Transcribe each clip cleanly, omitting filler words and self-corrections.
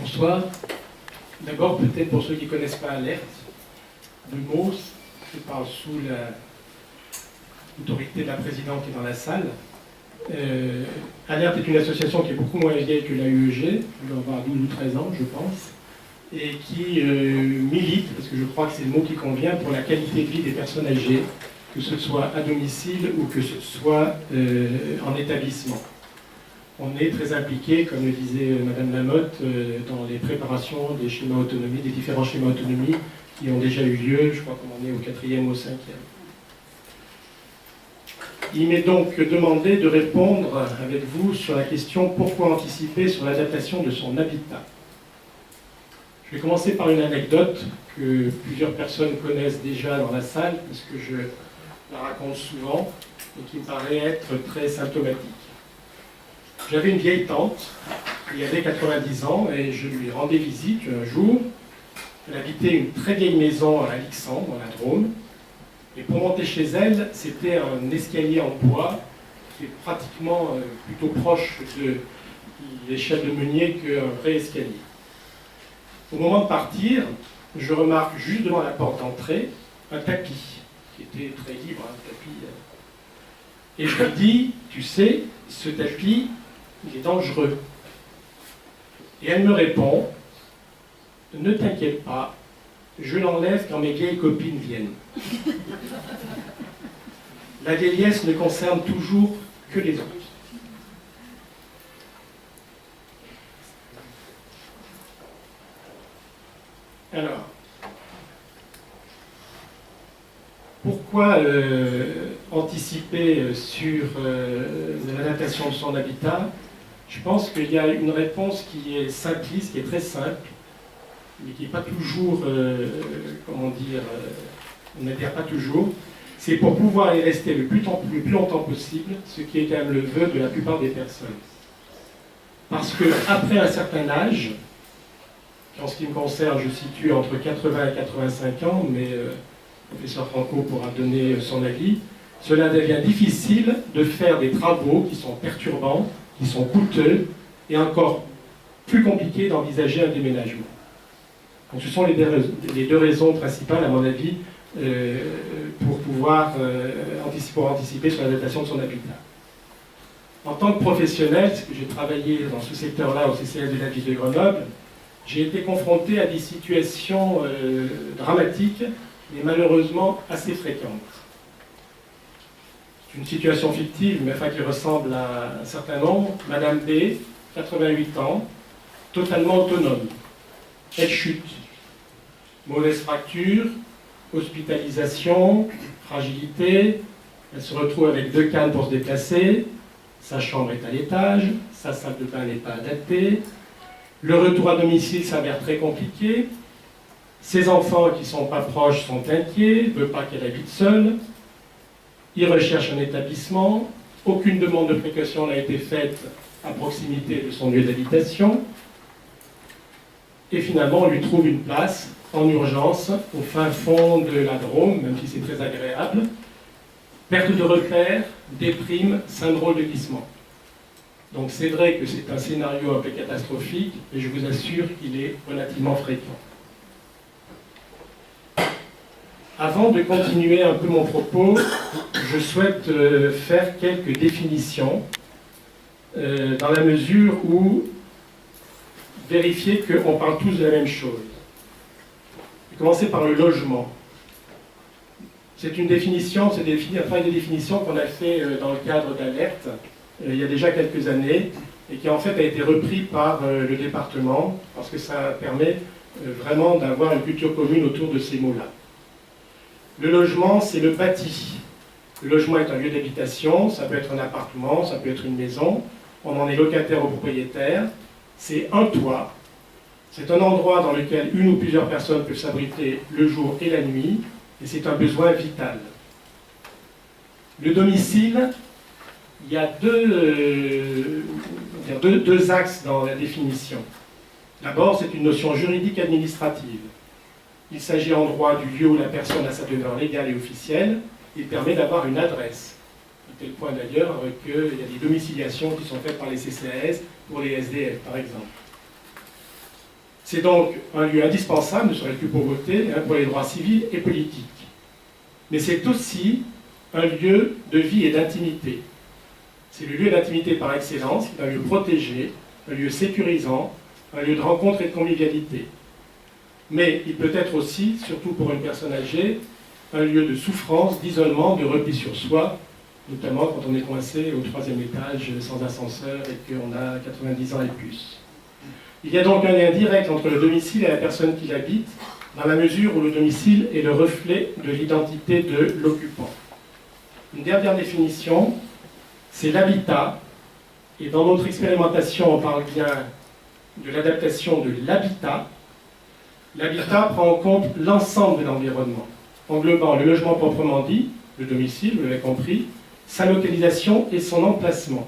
Bonsoir. D'abord, peut-être pour ceux qui ne connaissent pas Alerte, de mots, je parle sous l'autorité de la présidente qui est dans la salle. Alerte est une association qui est beaucoup moins vieille que la UEG, elle doit avoir 12 ou 13 ans, je pense, et qui milite, parce que je crois que c'est le mot qui convient, pour la qualité de vie des personnes âgées, que ce soit à domicile ou que ce soit en établissement. On est très impliqué, comme le disait Madame Lamotte, dans les préparations des schémas autonomie, des différents schémas autonomie qui ont déjà eu lieu, je crois qu'on en est au 4e ou au 5e. Il m'est donc demandé de répondre avec vous sur la question pourquoi anticiper sur l'adaptation de son habitat. Je vais commencer par une anecdote que plusieurs personnes connaissent déjà dans la salle, parce que je la raconte souvent, et qui me paraît être très symptomatique. J'avais une vieille tante, qui avait 90 ans, et je lui rendais visite un jour. Elle habitait une très vieille maison à Alixandre, dans la Drôme. Et pour monter chez elle, c'était un escalier en bois, qui est pratiquement plutôt proche de l'échelle de meunier qu'un vrai escalier. Au moment de partir, je remarque juste devant la porte d'entrée un tapis, qui était très libre, un tapis. Et je lui dis, tu sais, ce tapis, il est dangereux. Et elle me répond, ne t'inquiète pas, je l'enlève quand mes vieilles copines viennent. La vieillesse ne concerne toujours que les autres. Alors, pourquoi anticiper sur l'adaptation de son habitat? Je pense qu'il y a une réponse qui est simpliste, qui est très simple, mais qui n'est pas toujours, comment dire, on n'adhère pas toujours. C'est pour pouvoir y rester le plus longtemps possible, ce qui est quand même le vœu de la plupart des personnes. Parce qu'après un certain âge, en ce qui me concerne, je situe entre 80 et 85 ans, mais le professeur Franco pourra donner son avis, cela devient difficile de faire des travaux qui sont perturbants, qui sont coûteux, et encore plus compliqué d'envisager un déménagement. Donc ce sont les deux raisons principales, à mon avis, pour pouvoir anticiper sur l'adaptation de son habitat. En tant que professionnel, parce que j'ai travaillé dans ce secteur-là au CCS de la ville de Grenoble, j'ai été confronté à des situations dramatiques, mais malheureusement assez fréquentes. C'est une situation fictive, mais enfin qui ressemble à un certain nombre. Madame B, 88 ans, totalement autonome. Elle chute. Mauvaise fracture, hospitalisation, fragilité. Elle se retrouve avec 2 cannes pour se déplacer. Sa chambre est à l'étage, sa salle de bain n'est pas adaptée. Le retour à domicile s'avère très compliqué. Ses enfants qui ne sont pas proches sont inquiets, ne veulent pas qu'elle habite seule. Ils recherchent un établissement. Aucune demande de précaution n'a été faite à proximité de son lieu d'habitation. Et finalement, on lui trouve une place en urgence au fin fond de la Drôme, même si c'est très agréable. Perte de repères, déprime, syndrome de glissement. Donc c'est vrai que c'est un scénario un peu catastrophique, mais je vous assure qu'il est relativement fréquent. Avant de continuer un peu mon propos, je souhaite faire quelques définitions, dans la mesure où vérifier qu'on parle tous de la même chose. Je vais commencer par le logement. C'est une définition, c'est un travail de définition qu'on a fait dans le cadre d'Alerte, il y a déjà quelques années, et qui en fait a été repris par le département, parce que ça permet vraiment d'avoir une culture commune autour de ces mots-là. Le logement, c'est le bâti. Le logement est un lieu d'habitation, ça peut être un appartement, ça peut être une maison, on en est locataire ou propriétaire, c'est un toit, c'est un endroit dans lequel une ou plusieurs personnes peuvent s'abriter le jour et la nuit, et c'est un besoin vital. Le domicile, il y a deux axes dans la définition. D'abord, c'est une notion juridique administrative. Il s'agit en droit du lieu où la personne a sa demeure légale et officielle. Il permet d'avoir une adresse. À tel point d'ailleurs qu'il y a des domiciliations qui sont faites par les CCAS pour les SDF, par exemple. C'est donc un lieu indispensable, ne serait-ce que pour voter, pour les droits civils et politiques. Mais c'est aussi un lieu de vie et d'intimité. C'est le lieu d'intimité par excellence, un lieu protégé, un lieu sécurisant, un lieu de rencontre et de convivialité. Mais il peut être aussi, surtout pour une personne âgée, un lieu de souffrance, d'isolement, de repli sur soi, notamment quand on est coincé au 3e étage sans ascenseur et qu'on a 90 ans et plus. Il y a donc un lien direct entre le domicile et la personne qui l'habite, dans la mesure où le domicile est le reflet de l'identité de l'occupant. Une dernière définition, c'est l'habitat, et dans notre expérimentation, on parle bien de l'adaptation de l'habitat. L'habitat prend en compte l'ensemble de l'environnement, englobant le logement proprement dit, le domicile, vous l'avez compris, sa localisation et son emplacement.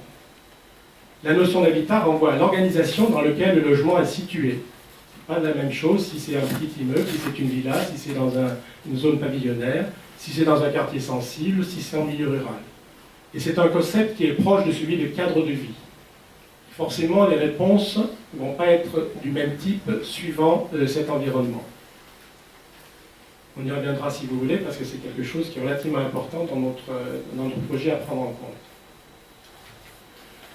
La notion d'habitat renvoie à l'organisation dans laquelle le logement est situé. Pas la même chose si c'est un petit immeuble, si c'est une villa, si c'est dans une zone pavillonnaire, si c'est dans un quartier sensible, si c'est en milieu rural. Et c'est un concept qui est proche de celui de cadre de vie. Forcément, les réponses ne vont pas être du même type suivant cet environnement. On y reviendra si vous voulez, parce que c'est quelque chose qui est relativement important dans notre projet à prendre en compte.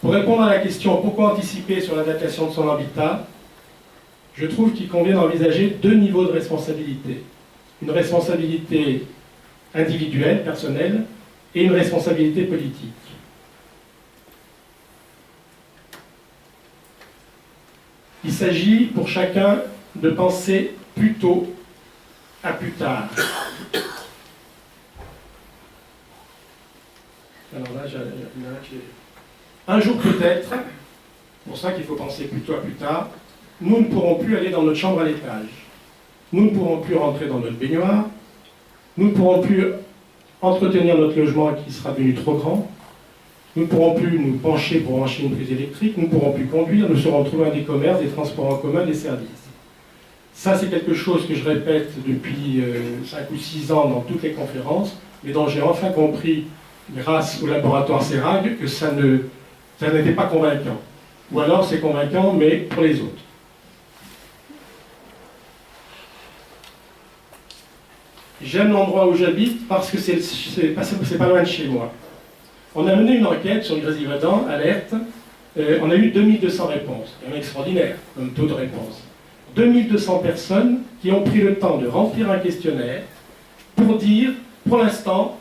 Pour répondre à la question « Pourquoi anticiper sur l'adaptation de son habitat ?», je trouve qu'il convient d'envisager 2 niveaux de responsabilité. Une responsabilité individuelle, personnelle, et une responsabilité politique. Il s'agit pour chacun de penser plutôt à plus tard. Alors là, un jour peut-être, c'est pour ça qu'il faut penser plutôt à plus tard, nous ne pourrons plus aller dans notre chambre à l'étage. Nous ne pourrons plus rentrer dans notre baignoire. Nous ne pourrons plus entretenir notre logement qui sera devenu trop grand. Nous ne pourrons plus nous pencher pour brancher une prise électrique. Nous ne pourrons plus conduire. Nous serons trop loin des commerces, des transports en commun, des services. Ça, c'est quelque chose que je répète depuis 5 ou 6 ans dans toutes les conférences, mais dont j'ai enfin compris, grâce au laboratoire CERAG, que ça n'était pas convaincant. Ou alors c'est convaincant, mais pour les autres. J'aime l'endroit où j'habite parce que c'est pas loin de chez moi. On a mené une enquête sur le Grésivaudan, alerte. On a eu 2200 réponses. C'est extraordinaire comme taux de réponse. 2200 personnes qui ont pris le temps de remplir un questionnaire pour dire, pour l'instant,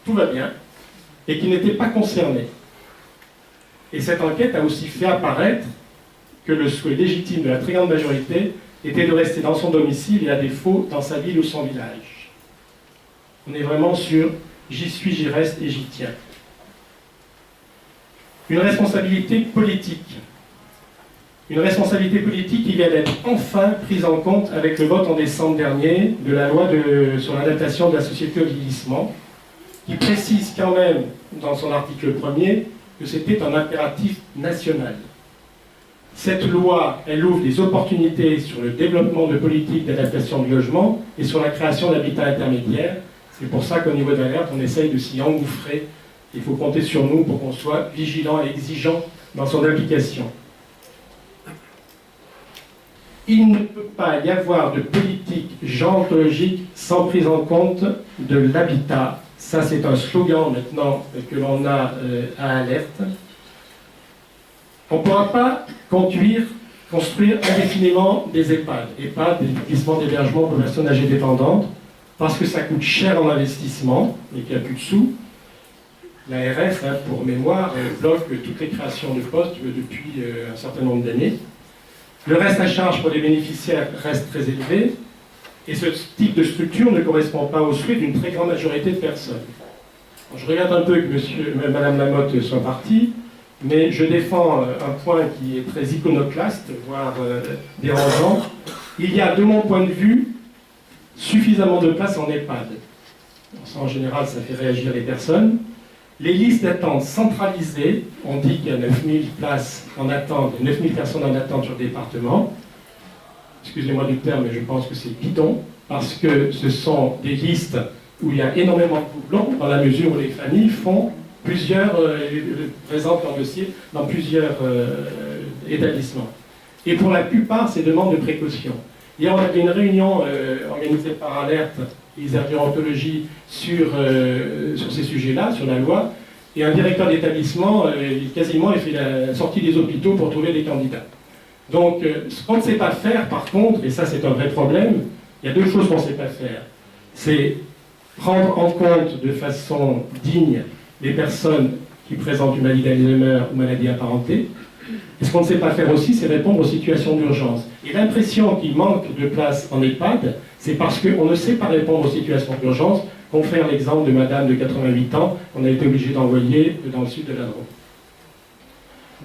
tout va bien, et qui n'étaient pas concernés. Et cette enquête a aussi fait apparaître que le souhait légitime de la très grande majorité était de rester dans son domicile et à défaut dans sa ville ou son village. On est vraiment sur « j'y suis, j'y reste et j'y tiens ». Une responsabilité politique. Une responsabilité politique qui vient d'être enfin prise en compte avec le vote en décembre dernier de la loi sur l'adaptation de la société au vieillissement, qui précise quand même dans son article 1er que c'était un impératif national. Cette loi, elle ouvre des opportunités sur le développement de politiques d'adaptation du logement et sur la création d'habitats intermédiaires. C'est pour ça qu'au niveau de l'alerte, on essaye de s'y engouffrer. Il faut compter sur nous pour qu'on soit vigilant et exigeant dans son application. Il ne peut pas y avoir de politique gérontologique sans prise en compte de l'habitat. Ça, c'est un slogan maintenant que l'on a à Alerte. On ne pourra pas construire indéfiniment des EHPAD, des établissements d'hébergement pour personnes âgées dépendantes, parce que ça coûte cher en investissement et qu'il n'y a plus de sous. L'ARF, pour mémoire, bloque toutes les créations de postes depuis un certain nombre d'années. Le reste à charge pour les bénéficiaires reste très élevé, et ce type de structure ne correspond pas aux souhaits d'une très grande majorité de personnes. Alors, je regarde un peu que Madame Lamotte soit partie, mais je défends un point qui est très iconoclaste, voire dérangeant. Il y a, de mon point de vue, suffisamment de places en EHPAD. Ça, en général, ça fait réagir les personnes. Les listes d'attente centralisées, on dit qu'il y a 9000 places en attente, 9000 personnes en attente sur le département. Excusez-moi du terme, mais je pense que c'est bidon, parce que ce sont des listes où il y a énormément de doublons, dans la mesure où les familles font présentent leur dossier dans plusieurs établissements. Et pour la plupart, c'est demande de précaution. Hier, on avait une réunion organisée par Alerte et les Gérontologie sur ces sujets-là, sur la loi, et un directeur d'établissement, quasiment, il fait la sortie des hôpitaux pour trouver des candidats. Donc, ce qu'on ne sait pas faire, par contre, et ça c'est un vrai problème, il y a deux choses qu'on ne sait pas faire. C'est prendre en compte de façon digne les personnes qui présentent une maladie d'Alzheimer ou maladie apparentée. Et ce qu'on ne sait pas faire aussi, c'est répondre aux situations d'urgence. Et l'impression qu'il manque de place en EHPAD, c'est parce qu'on ne sait pas répondre aux situations d'urgence, qu'on fait l'exemple de madame de 88 ans qu'on a été obligé d'envoyer dans le sud de la Drôme.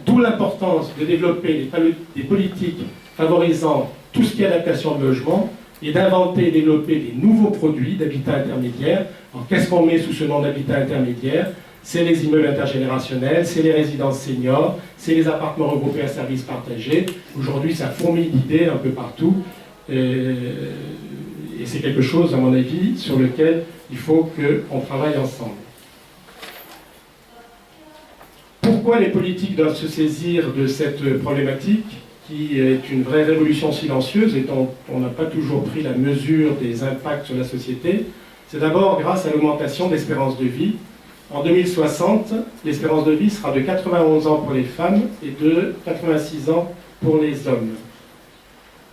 D'où l'importance de développer des politiques favorisant tout ce qui est adaptation de logement et d'inventer et développer des nouveaux produits d'habitat intermédiaire. Alors qu'est-ce qu'on met sous ce nom d'habitat intermédiaire? C'est les immeubles intergénérationnels, c'est les résidences seniors, c'est les appartements regroupés à services partagés. Aujourd'hui, ça fourmille d'idées un peu partout. Et c'est quelque chose, à mon avis, sur lequel il faut qu'on travaille ensemble. Pourquoi les politiques doivent se saisir de cette problématique qui est une vraie révolution silencieuse et dont on n'a pas toujours pris la mesure des impacts sur la société? C'est d'abord grâce à l'augmentation de l'espérance de vie. En 2060, l'espérance de vie sera de 91 ans pour les femmes et de 86 ans pour les hommes.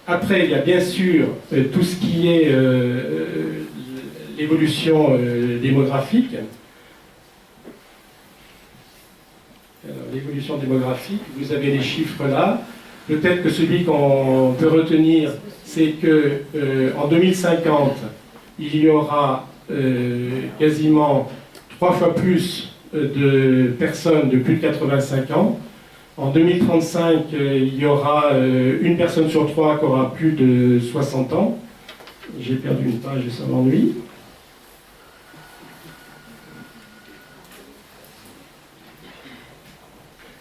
Après, il y a bien sûr tout ce qui est l'évolution démographique. L'évolution démographique, vous avez les chiffres là. Peut-être que celui qu'on peut retenir, c'est qu'en 2050, il y aura quasiment 3 fois plus de personnes de plus de 85 ans. En 2035, il y aura une personne sur 3 qui aura plus de 60 ans. J'ai perdu une page et ça m'ennuie.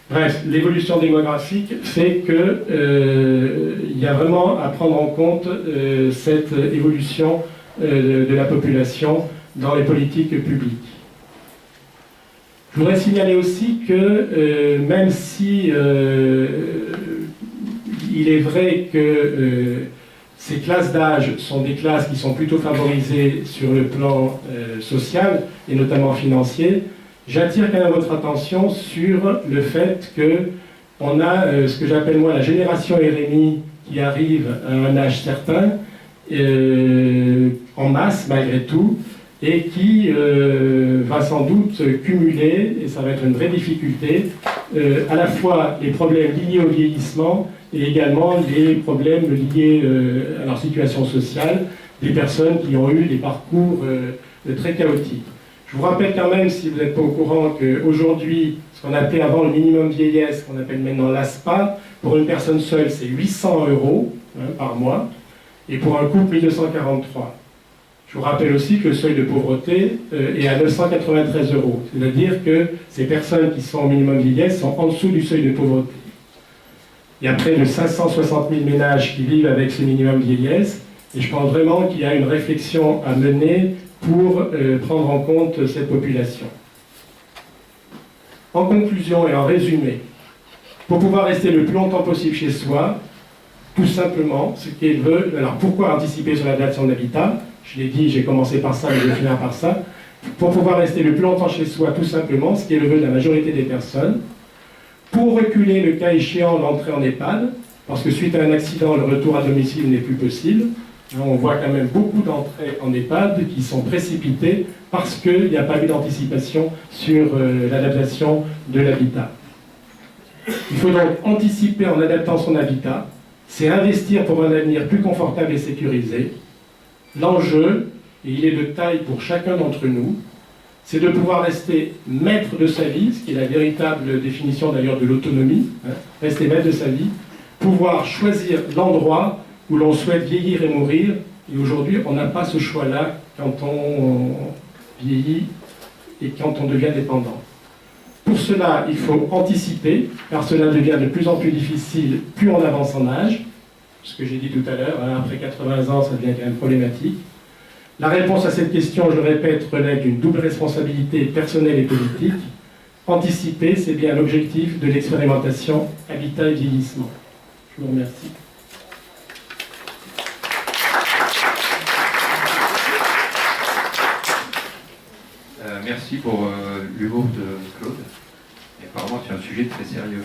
Bref, l'évolution démographique fait qu'il y a vraiment à prendre en compte cette évolution de la population dans les politiques publiques. Je voudrais signaler aussi que même si il est vrai que ces classes d'âge sont des classes qui sont plutôt favorisées sur le plan social et notamment financier, j'attire quand même votre attention sur le fait qu'on a ce que j'appelle moi la génération RMI qui arrive à un âge certain, en masse malgré tout, et qui va sans doute cumuler, et ça va être une vraie difficulté, à la fois les problèmes liés au vieillissement et également les problèmes liés à leur situation sociale, des personnes qui ont eu des parcours très chaotiques. Je vous rappelle quand même, si vous n'êtes pas au courant, qu'aujourd'hui, ce qu'on appelait avant le minimum vieillesse, qu'on appelle maintenant l'ASPA, pour une personne seule, c'est 800 € par mois, et pour un couple, 1243. Je vous rappelle aussi que le seuil de pauvreté est à 993 €. C'est-à-dire que ces personnes qui sont au minimum vieillesse sont en dessous du seuil de pauvreté. Il y a près de 560 000 ménages qui vivent avec ce minimum vieillesse, et je pense vraiment qu'il y a une réflexion à mener pour prendre en compte cette population. En conclusion et en résumé, pour pouvoir rester le plus longtemps possible chez soi, tout simplement, ce qu'elle veut. Alors pourquoi anticiper sur l'adaptation de l'habitat? Je l'ai dit, j'ai commencé par ça, mais je vais finir par ça. Pour pouvoir rester le plus longtemps chez soi, tout simplement, ce qui est le vœu de la majorité des personnes. Pour reculer le cas échéant l'entrée en EHPAD, parce que suite à un accident, le retour à domicile n'est plus possible. On voit quand même beaucoup d'entrées en EHPAD qui sont précipitées parce qu'il n'y a pas eu d'anticipation sur l'adaptation de l'habitat. Il faut donc anticiper en adaptant son habitat, c'est investir pour un avenir plus confortable et sécurisé. L'enjeu, et il est de taille pour chacun d'entre nous, c'est de pouvoir rester maître de sa vie, ce qui est la véritable définition d'ailleurs de l'autonomie, rester maître de sa vie, pouvoir choisir l'endroit où l'on souhaite vieillir et mourir, et aujourd'hui on n'a pas ce choix-là quand on vieillit et quand on devient dépendant. Pour cela, il faut anticiper, car cela devient de plus en plus difficile plus on avance en âge, ce que j'ai dit tout à l'heure, après 80 ans ça devient quand même problématique. La réponse à cette question, je le répète, relève d'une double responsabilité personnelle et politique. Anticiper, c'est bien l'objectif de l'expérimentation Habitat et Vieillissement. Je Je vous remercie. Merci pour l'humour de Claude. Et apparemment, c'est un sujet très sérieux.